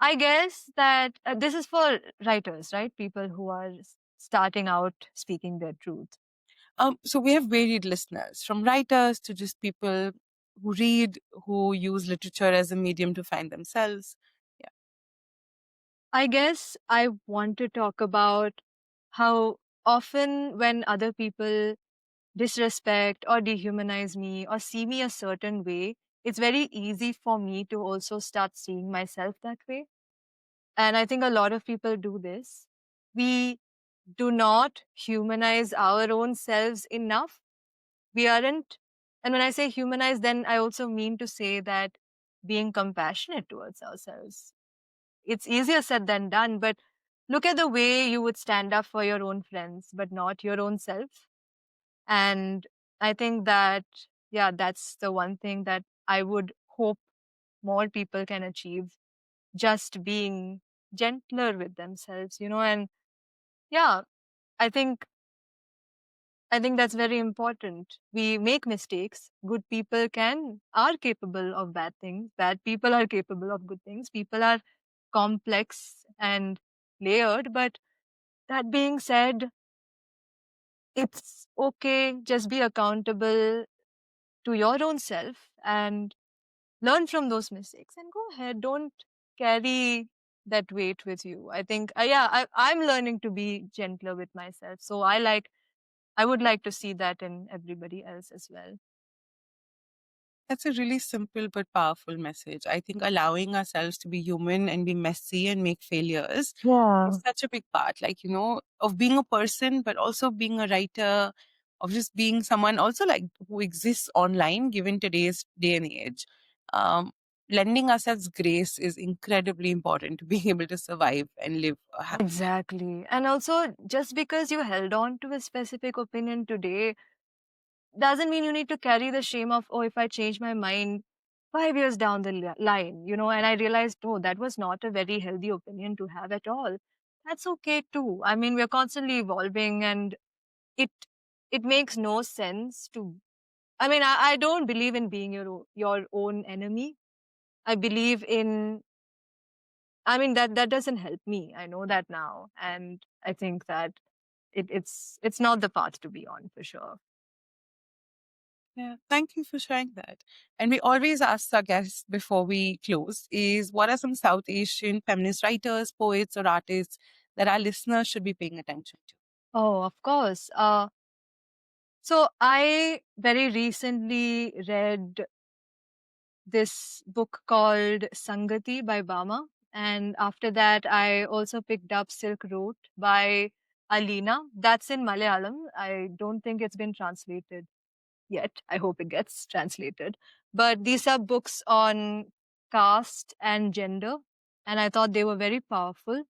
I guess that this is for writers, right? People who are starting out speaking their truth. So we have varied listeners, from writers to just people who read, who use literature as a medium to find themselves. Yeah. I guess I want to talk about how often when other people disrespect or dehumanize me or see me a certain way, it's very easy for me to also start seeing myself that way. And I think a lot of people do this. We do not humanize our own selves enough. We aren't. And when I say humanize, then I also mean to say that being compassionate towards ourselves. It's easier said than done, but look at the way you would stand up for your own friends, but not your own self. And I think that, yeah, that's the one thing that I would hope more people can achieve, just being gentler with themselves. And yeah, I think I think that's very important. We make mistakes. Good people are capable of bad things. Bad people are capable of good things. People are complex and layered. But that being said, it's okay. Just be accountable to your own self and learn from those mistakes and go ahead. Don't carry that weight with you. I think, I'm learning to be gentler with myself. So I would like to see that in everybody else as well. That's a really simple but powerful message. I think allowing ourselves to be human and be messy and make failures Yeah, is such a big part, like, of being a person, but also being a writer, of just being someone also like who exists online, given today's day and age. Um, Lending ourselves grace is incredibly important to being able to survive and live a happy life. exactly. And also, just because you held on to a specific opinion today doesn't mean you need to carry the shame of, oh, if I change my mind 5 years down the line, and I realized, oh, that was not a very healthy opinion to have at all. That's okay too. I mean, we're constantly evolving and it it makes no sense to I mean, I don't believe in being your own enemy. I believe in I mean that doesn't help me. I know that now. And I think that it's not the path to be on for sure. Yeah, thank you for sharing that. And we always ask our guests before we close is what are some South Asian feminist writers, poets, or artists that our listeners should be paying attention to? Oh, of course. So I very recently read this book called Sangati by Bama. And after that, I also picked up Silk Road by Alina. That's in Malayalam. I don't think it's been translated yet. I hope it gets translated. But these are books on caste and gender. And I thought they were very powerful.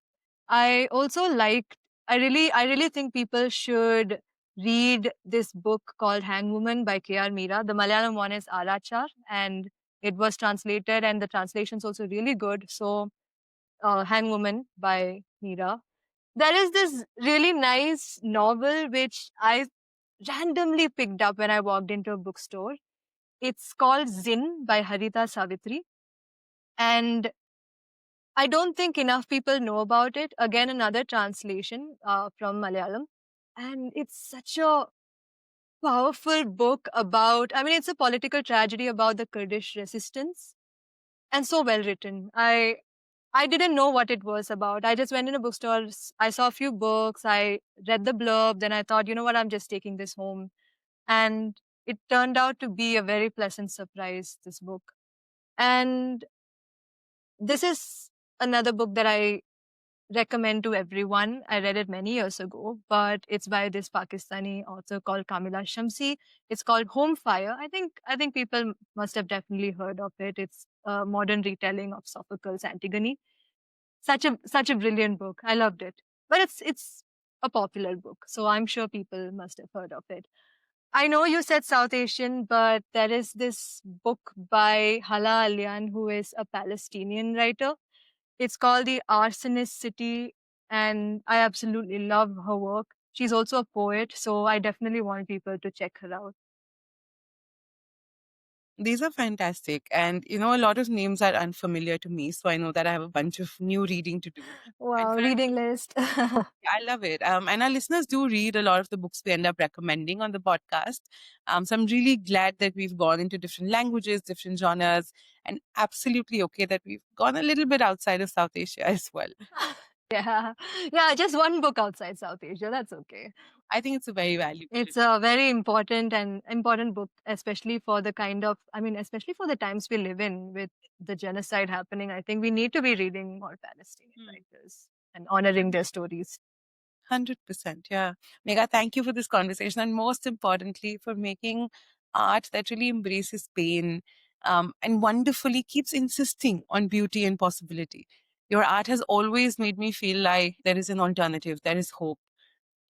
I also liked, I really think people should read this book called Hangwoman by K.R. Meera. The Malayalam one is Arachar, and it was translated, and the translation's also really good. So, Hangwoman by Meera. There is this really nice novel which I randomly picked up when I walked into a bookstore. It's called Zin by Harita Savitri. And I don't think enough people know about it. Again, another translation from Malayalam. And it's such a powerful book about, I mean, it's a political tragedy about the Kurdish resistance and so well written. I didn't know what it was about. I just went in a bookstore. I saw a few books. I read the blurb. Then I thought, you know what, I'm just taking this home. And it turned out to be a very pleasant surprise, this book. And this is another book that I recommend to everyone. I read it many years ago, but it's by this Pakistani author called Kamila Shamsi. It's called Home Fire. I think people must have definitely heard of it. It's a modern retelling of Sophocles' Antigone. Such a brilliant book. I loved it. But it's a popular book, so I'm sure people must have heard of it. I know you said South Asian, but there is this book by Hala Alian, who is a Palestinian writer. It's called The Arsonist City, and I absolutely love her work. She's also a poet, so I definitely want people to check her out. These are fantastic. And, a lot of names are unfamiliar to me. So I know that I have a bunch of new reading to do. And Wow, for reading list. I love it. And our listeners do read a lot of the books we end up recommending on the podcast. So I'm really glad that we've gone into different languages, different genres, and absolutely okay that we've gone a little bit outside of South Asia as well. Yeah. Yeah, just one book outside South Asia. That's okay. I think it's a very valuable. It's a very important book, especially for the especially for the times we live in with the genocide happening. I think we need to be reading more Palestinian Hmm. writers and honoring their stories. 100%. Yeah. Megha, thank you for this conversation. And most importantly, for making art that really embraces pain and wonderfully keeps insisting on beauty and possibility. Your art has always made me feel like there is an alternative, there is hope.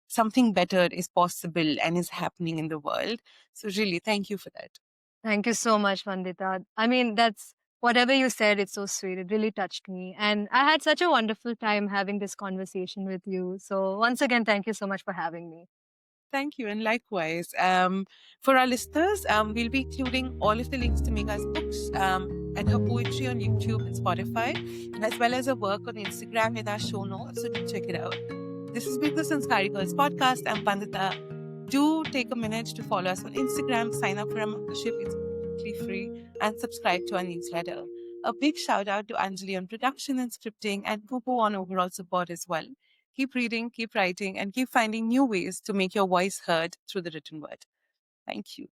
Something better is possible and is happening in the world. So, really, thank you for that. Thank you so much, Vandita. I mean, that's whatever you said, it's so sweet. It really touched me. And I had such a wonderful time having this conversation with you. So, once again, thank you so much for having me. Thank you. And likewise, for our listeners, we'll be including all of the links to Megha's books and her poetry on YouTube and Spotify, as well as her work on Instagram in our show notes. So do check it out. This has been the Sanskaari Girls Podcast. I'm Vandita. Do take a minute to follow us on Instagram, sign up for our membership. It's completely free, and subscribe to our newsletter. A big shout out to Anjali on production and scripting, and Popo on overall support as well. Keep reading, keep writing, and keep finding new ways to make your voice heard through the written word. Thank you.